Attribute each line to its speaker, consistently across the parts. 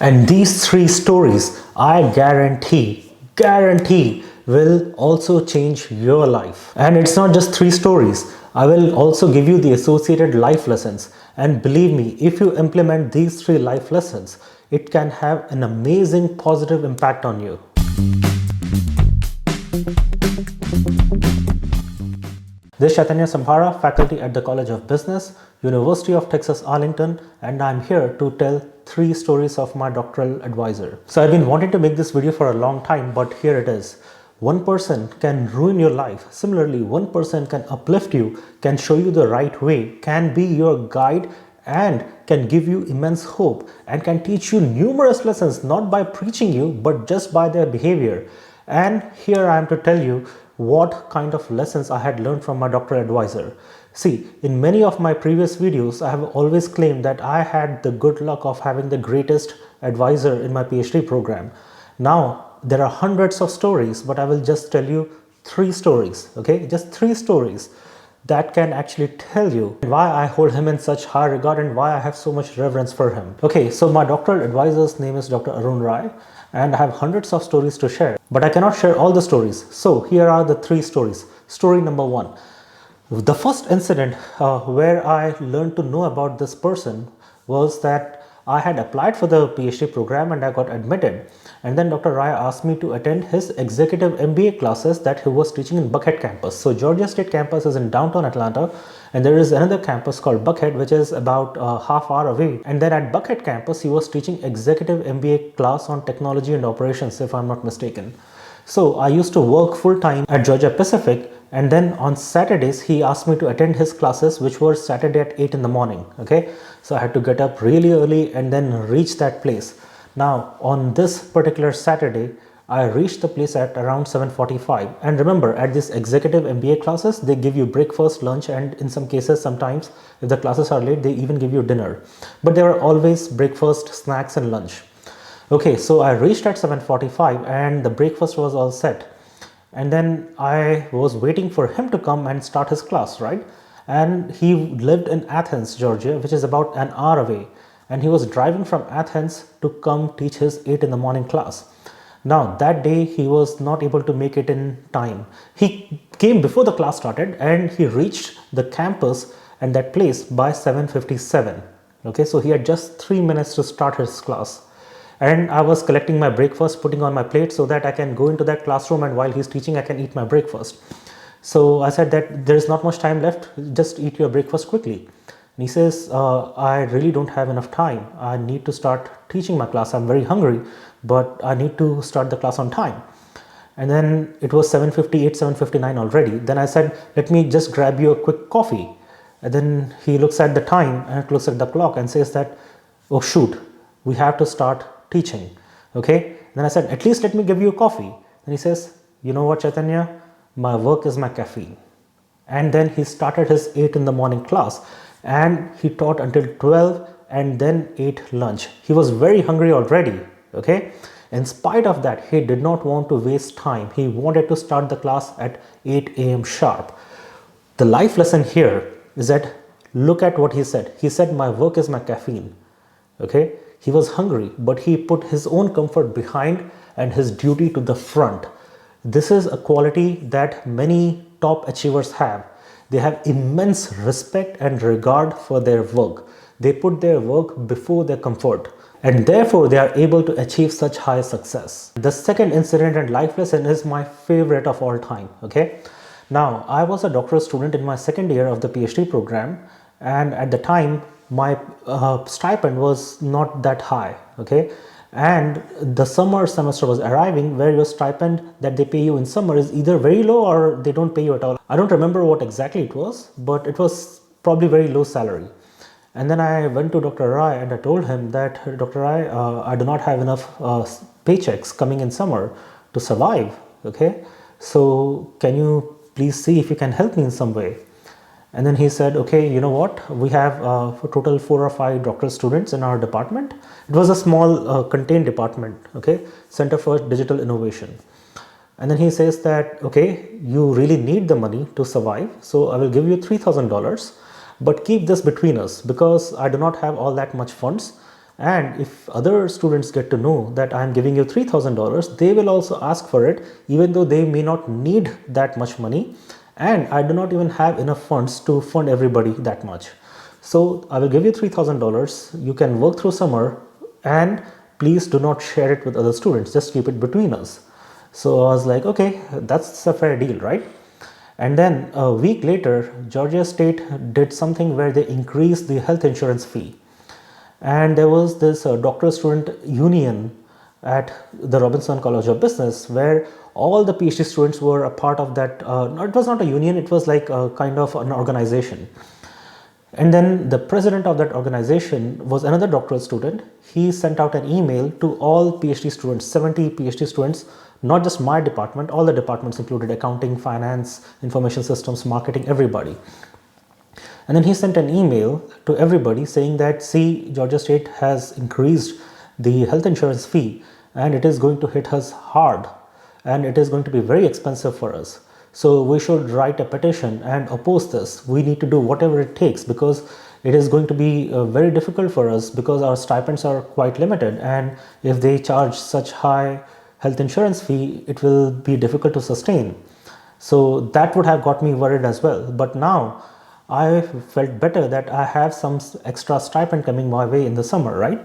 Speaker 1: And these three stories, I guarantee will also change your life. And it's not just three stories. I will also give you the associated life lessons. And believe me, if you implement these three life lessons, it can have an amazing positive impact on you. This is Chaitanya Samphara, faculty at the College of Business, University of Texas Arlington, and I'm here to tell three stories of my doctoral advisor. So I've been wanting to make this video for a long time, but here it is. One person can ruin your life. Similarly, one person can uplift you, can show you the right way, can be your guide, and can give you immense hope, and can teach you numerous lessons, not by preaching you, but just by their behavior. And here I am to tell you what kind of lessons I had learned from my doctoral advisor. See, in many of my previous videos, I have always claimed that I had the good luck of having the greatest advisor in my PhD program. Now, there are hundreds of stories, but I will just tell you three stories, okay? Just three stories that can actually tell you why I hold him in such high regard and why I have so much reverence for him. Okay, so my doctoral advisor's name is Dr. Arun Rai, and I have hundreds of stories to share, but I cannot share all the stories. So here are the three stories. Story number one. The first incident where I learned to know about this person was that I had applied for the PhD program and I got admitted. And then Dr. Rai asked me to attend his executive MBA classes that he was teaching in Buckhead campus. So Georgia State campus is in downtown Atlanta, and there is another campus called Buckhead, which is about a half hour away. And then at Buckhead campus, he was teaching executive MBA class on technology and operations, if I'm not mistaken. So I used to work full-time at Georgia Pacific, and then on Saturdays he asked me to attend his classes, which were Saturday at 8 in the morning. Okay, so I had to get up really early and then reach that place. Now on this particular Saturday, I reached the place at around 7:45. And remember, at these executive MBA classes, they give you breakfast, lunch, and in some cases, sometimes if the classes are late, they even give you dinner. But there are always breakfast, snacks, and lunch. Okay, so I reached at 7:45 and the breakfast was all set. And then I was waiting for him to come and start his class, right? And he lived in Athens, Georgia, which is about an hour away. And he was driving from Athens to come teach his 8 in the morning class. Now that day he was not able to make it in time. He came before the class started and he reached the campus and that place by 7:57. Okay, so he had just 3 minutes to start his class. And I was collecting my breakfast, putting on my plate so that I can go into that classroom and while he's teaching, I can eat my breakfast. So I said that there is not much time left, just eat your breakfast quickly. And he says, I really don't have enough time. I need to start teaching my class. I'm very hungry, but I need to start the class on time. And then it was 7:58, 7:59 already. Then I said, let me just grab you a quick coffee. And then he looks at the time and looks at the clock and says that, oh shoot, we have to start teaching. Okay, then I said, at least let me give you a coffee. And he says, you know what, Chaitanya, my work is my caffeine. And then he started his 8 in the morning class and he taught until 12 and then ate lunch. He was very hungry already. Okay, in spite of that, he did not want to waste time. He wanted to start the class at 8 a.m. sharp. The life lesson here is that look at what he said. He said, my work is my caffeine. Okay, he was hungry, but he put his own comfort behind and his duty to the front. This is a quality that many top achievers have. They have immense respect and regard for their work. They put their work before their comfort, and therefore they are able to achieve such high success. The second incident and life lesson is my favorite of all time. Okay, now I was a doctoral student in my second year of the PhD program, and at the time my stipend was not that high. Okay, and the summer semester was arriving where your stipend that they pay you in summer is either very low or they don't pay you at all. I don't remember what exactly it was, but it was probably very low salary. And then I went to Dr. Rai and I told him that, Dr. Rai, I do not have enough paychecks coming in summer to survive. Okay, so can you please see if you can help me in some way? And then he said, okay, you know what, we have a total 4 or 5 doctoral students in our department. It was a small contained department, okay, Center for Digital Innovation. And then he says that, okay, you really need the money to survive, so I will give you $3,000, but keep this between us because I do not have all that much funds And if other students get to know that I'm giving you $3,000, they will also ask for it, even though they may not need that much money. And I do not even have enough funds to fund everybody that much. So I will give you $3,000. You can work through summer, and please do not share it with other students. Just keep it between us. So I was like, okay, that's a fair deal, right? And then a week later, Georgia State did something where they increased the health insurance fee. And there was this doctoral student union at the Robinson College of Business, where all the PhD students were a part of that. It was not a union, it was like a kind of an organization. And then the president of that organization was another doctoral student. He sent out an email to all PhD students, 70 PhD students, not just my department, all the departments included accounting, finance, information systems, marketing, everybody. And then he sent an email to everybody saying that, see, Georgia State has increased the health insurance fee and it is going to hit us hard and it is going to be very expensive for us. So we should write a petition and oppose this. We need to do whatever it takes because it is going to be very difficult for us because our stipends are quite limited. And if they charge such high health insurance fee, it will be difficult to sustain. So that would have got me worried as well. But now I felt better that I have some extra stipend coming my way in the summer, right?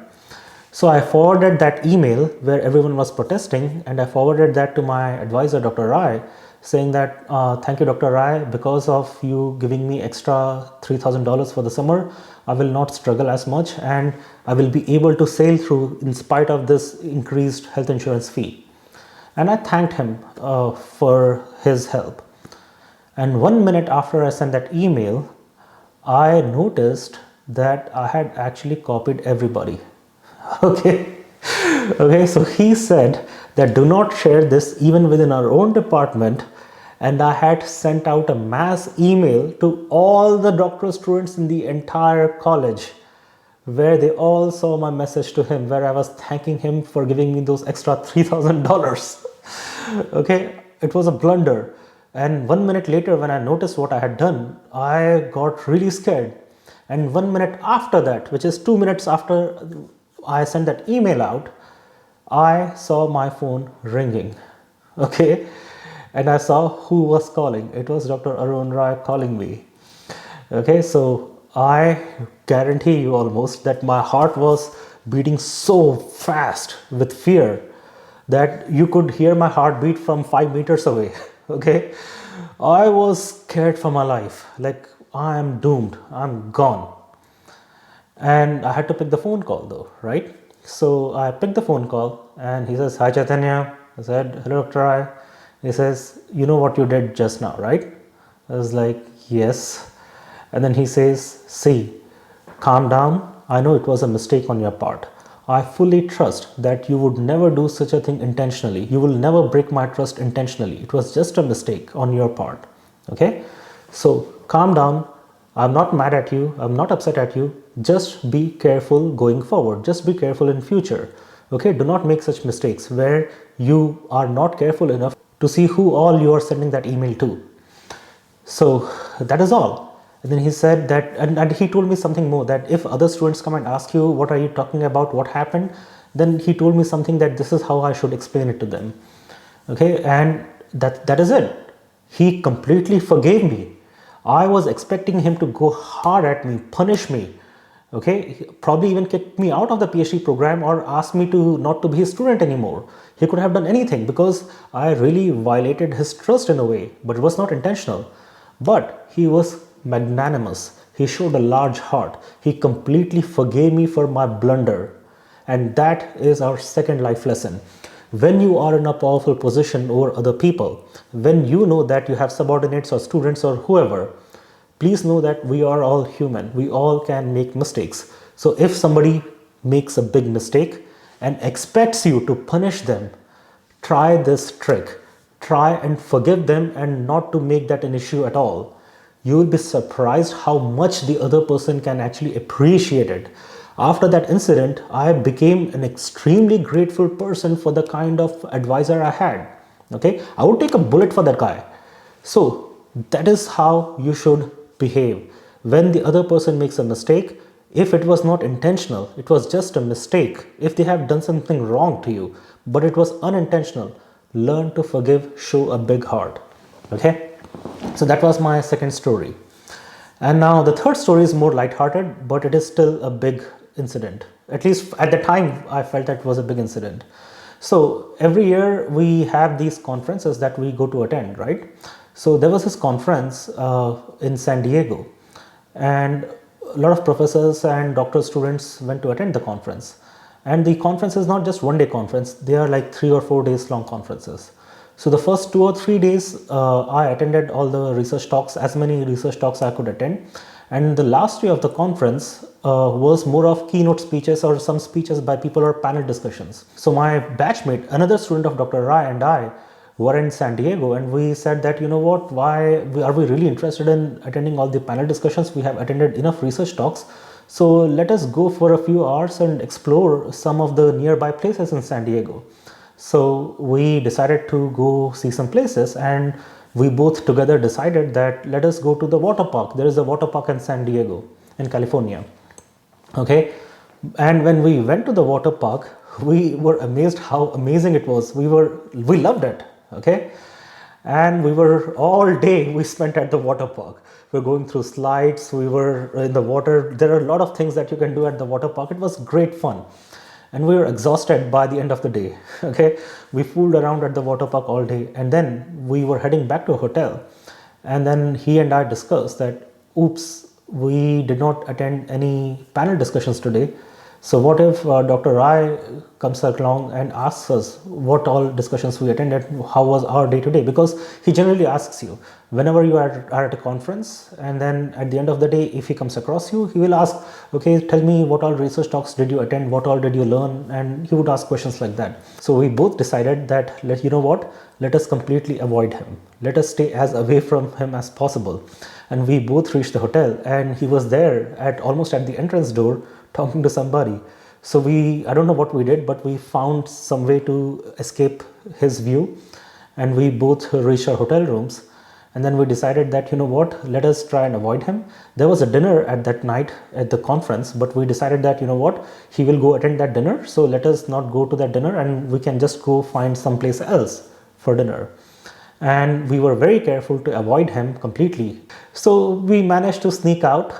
Speaker 1: So I forwarded that email where everyone was protesting, and I forwarded that to my advisor, Dr. Rai, saying that, thank you, Dr. Rai, because of you giving me extra $3,000 for the summer, I will not struggle as much and I will be able to sail through in spite of this increased health insurance fee. And I thanked him for his help. And 1 minute after I sent that email, I noticed that I had actually copied everybody. Okay, so he said that do not share this even within our own department. And I had sent out a mass email to all the doctoral students in the entire college, where they all saw my message to him, where I was thanking him for giving me those extra $3,000. Okay, it was a blunder. And 1 minute later, when I noticed what I had done, I got really scared. And 1 minute after that, which is 2 minutes after I sent that email out, I saw my phone ringing. Okay, and I saw who was calling. It was Dr. Arun Rai calling me. Okay, so I guarantee you almost that my heart was beating so fast with fear that you could hear my heartbeat from 5 meters away. Okay, I was scared for my life, like I am doomed, I'm gone. And I had to pick the phone call though, right? So I picked the phone call and he says, hi Chaitanya. I said, hello Dr. Rai. He says, you know what you did just now, right? I was like, yes. And then he says, see, calm down. I know it was a mistake on your part. I fully trust that you would never do such a thing intentionally. You will never break my trust intentionally. It was just a mistake on your part. Okay? So calm down. I'm not mad at you. I'm not upset at you. Just be careful going forward. Just be careful in future. Okay? Do not make such mistakes where you are not careful enough to see who all you are sending that email to. So that is all. And then he said that, and he told me something more, that if other students come and ask you, what are you talking about? What happened? Then he told me something that this is how I should explain it to them. Okay? And that is it. He completely forgave me. I was expecting him to go hard at me, punish me, okay, probably even kick me out of the PhD program or ask me to not to be his student anymore. He could have done anything because I really violated his trust in a way, but it was not intentional. But he was magnanimous. He showed a large heart. He completely forgave me for my blunder. And that is our second life lesson. When you are in a powerful position over other people, when you know that you have subordinates or students or whoever, please know that we are all human. We all can make mistakes. So if somebody makes a big mistake and expects you to punish them, try this trick. Try and forgive them and not to make that an issue at all. You will be surprised how much the other person can actually appreciate it. After that incident, I became an extremely grateful person for the kind of advisor I had. Okay, I would take a bullet for that guy. So that is how you should behave. When the other person makes a mistake, If it was not intentional, it was just a mistake, if they have done something wrong to you, but it was unintentional, learn to forgive, show a big heart. Okay, so that was my second story. And now the third story is more lighthearted, but it is still a big incident. At least at the time, I felt that it was a big incident. So every year we have these conferences that we go to attend, right? So there was this conference in San Diego, and a lot of professors and doctoral students went to attend the conference. And the conference is not just one day conference, they are like 3 or 4 days long conferences. So the first 2 or 3 days, I attended all the research talks, as many research talks I could attend. And the last day of the conference was more of keynote speeches or some speeches by people or panel discussions. So my batchmate, another student of Dr. Rai, and I were in San Diego, and we said that, you know what, why are we really interested in attending all the panel discussions? We have attended enough research talks. So let us go for a few hours and explore some of the nearby places in San Diego. So we decided to go see some places, and we both together decided that let us go to the water park. There is a water park in San Diego in California. Okay, and when we went to the water park, we were amazed how amazing it was. We loved it. Okay, and we were all day we spent at the water park. We were going through slides, we were in the water. There are a lot of things that you can do at the water park. It was great fun. And we were exhausted by the end of the day. Okay, we fooled around at the water park all day, and then we were heading back to a hotel. And then he and I discussed that, oops, we did not attend any panel discussions today. So what if Dr. Rai comes along and asks us what all discussions we attended, how was our day today? Because he generally asks you whenever you are at a conference, and then at the end of the day, if he comes across you, he will ask, okay, tell me what all research talks did you attend, what all did you learn? And he would ask questions like that. So we both decided that, you know what, let us completely avoid him. Let us stay as away from him as possible. And we both reached the hotel, and he was there almost at the entrance door talking to somebody. So I don't know what we did, but we found some way to escape his view, and we both reached our hotel rooms. And then we decided that, you know what, let us try and avoid him. There was a dinner at that night at the conference, but we decided that, you know what, he will go attend that dinner. So let us not go to that dinner, and we can just go find someplace else for dinner. And we were very careful to avoid him completely. So we managed to sneak out,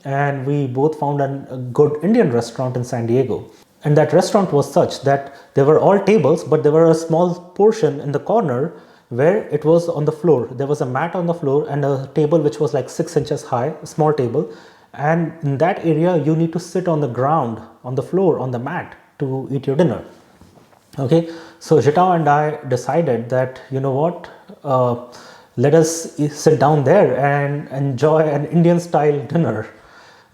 Speaker 1: and we both found a good Indian restaurant in San Diego. And that restaurant was such that there were all tables, but there were a small portion in the corner where it was on the floor. There was a mat on the floor and a table which was like 6 inches high, a small table. And in that area, you need to sit on the ground, on the floor, on the mat to eat your dinner. Okay, so Jitao and I decided that, you know what, let us sit down there and enjoy an Indian style dinner.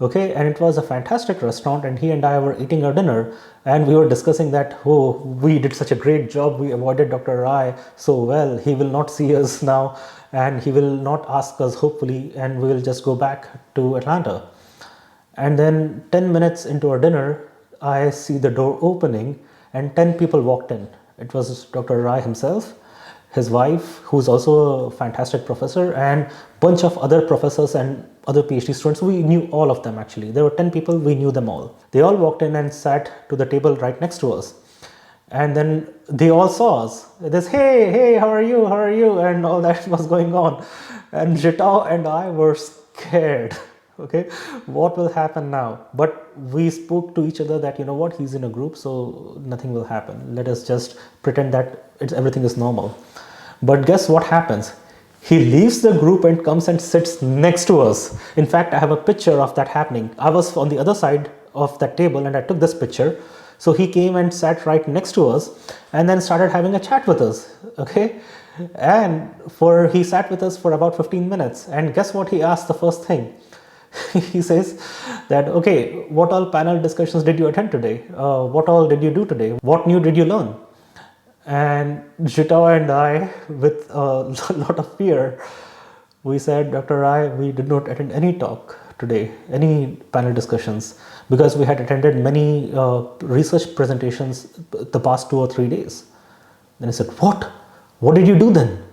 Speaker 1: Okay, and it was a fantastic restaurant, and he and I were eating our dinner, and we were discussing that, oh, we did such a great job, we avoided Dr. Rai so well, he will not see us now, and he will not ask us, hopefully, and we will just go back to Atlanta. And then 10 minutes into our dinner, I see the door opening, and 10 people walked in. It was Dr. Rai himself, his wife, who's also a fantastic professor, and bunch of other professors and other PhD students. We knew all of them actually. There were 10 people, we knew them all. They all walked in and sat to the table right next to us. And then they all saw us. This, hey, how are you? And all that was going on. And Jitao and I were scared. Okay, what will happen now? But we spoke to each other that, you know what, he's in a group, so nothing will happen. Let us just pretend that everything is normal. But guess what happens? He leaves the group and comes and sits next to us. In fact, I have a picture of that happening. I was on the other side of that table and I took this picture. So he came and sat right next to us and then started having a chat with us. Okay, and he sat with us for about 15 minutes. And guess what he asked the first thing? He says that, okay, what all panel discussions did you attend today? What all did you do today? What new did you learn? And Jitao and I, with a lot of fear, we said, Dr. Rai, we did not attend any talk today, any panel discussions, because we had attended many research presentations the past 2 or 3 days. Then he said, what? What did you do then?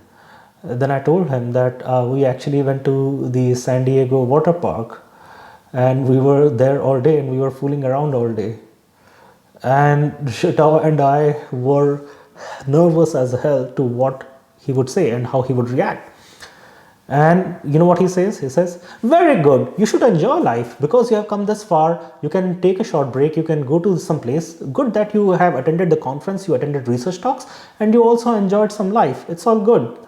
Speaker 1: Then I told him that we actually went to the San Diego water park, and we were there all day and we were fooling around all day. And Shitao and I were nervous as hell to what he would say and how he would react. And you know what he says? He says, very good, you should enjoy life because you have come this far. You can take a short break, you can go to some place. Good that you have attended the conference, you attended research talks, and you also enjoyed some life. It's all good.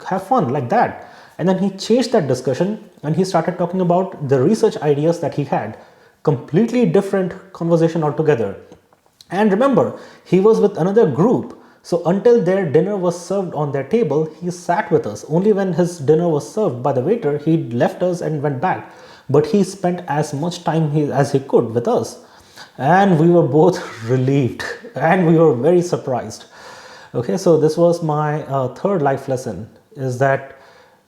Speaker 1: Have fun like that. And then he changed that discussion and he started talking about the research ideas that he had. Completely different conversation altogether. And remember, he was with another group. So until their dinner was served on their table, he sat with us. Only when his dinner was served by the waiter, he left us and went back. But he spent as much time as he could with us. And we were both relieved and we were very surprised. Okay, so this was my third life lesson, is that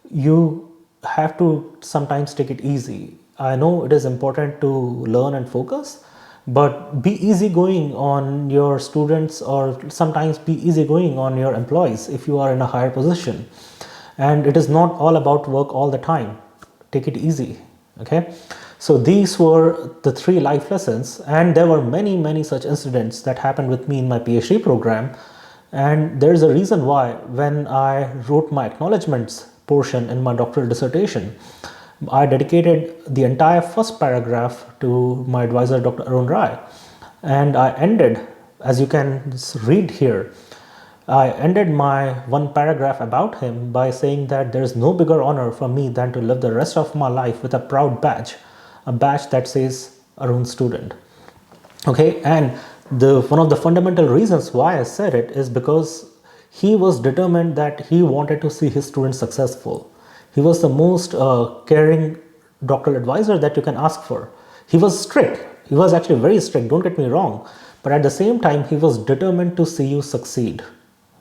Speaker 1: you have to sometimes take it easy. I know it is important to learn and focus, but be easygoing on your students, or sometimes be easygoing on your employees if you are in a higher position. And it is not all about work all the time. Take it easy. Okay, so these were the 3 life lessons, and there were many such incidents that happened with me in my PhD program. And there's a reason why when I wrote my acknowledgements portion in my doctoral dissertation, I dedicated the entire first paragraph to my advisor, Dr. Arun Rai. And I ended, as you can read here, I ended my 1 paragraph about him by saying that there is no bigger honor for me than to live the rest of my life with a proud badge, a badge that says Arun student. Okay, and one of the fundamental reasons why I said it is because he was determined that he wanted to see his students successful. He was the most caring doctoral advisor that you can ask for. He was strict. He was actually very strict, don't get me wrong. But at the same time, he was determined to see you succeed.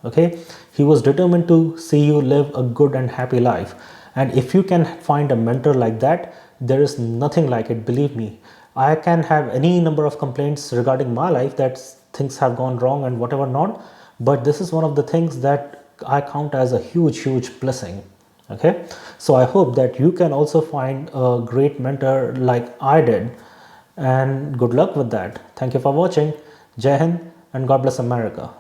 Speaker 1: Okay? He was determined to see you live a good and happy life. And if you can find a mentor like that, there is nothing like it, believe me. I can have any number of complaints regarding my life that things have gone wrong and whatever not. But this is one of the things that I count as a huge blessing. Okay, so I hope that you can also find a great mentor like I did, and good luck with that. Thank you for watching. Jai Hind and God bless America.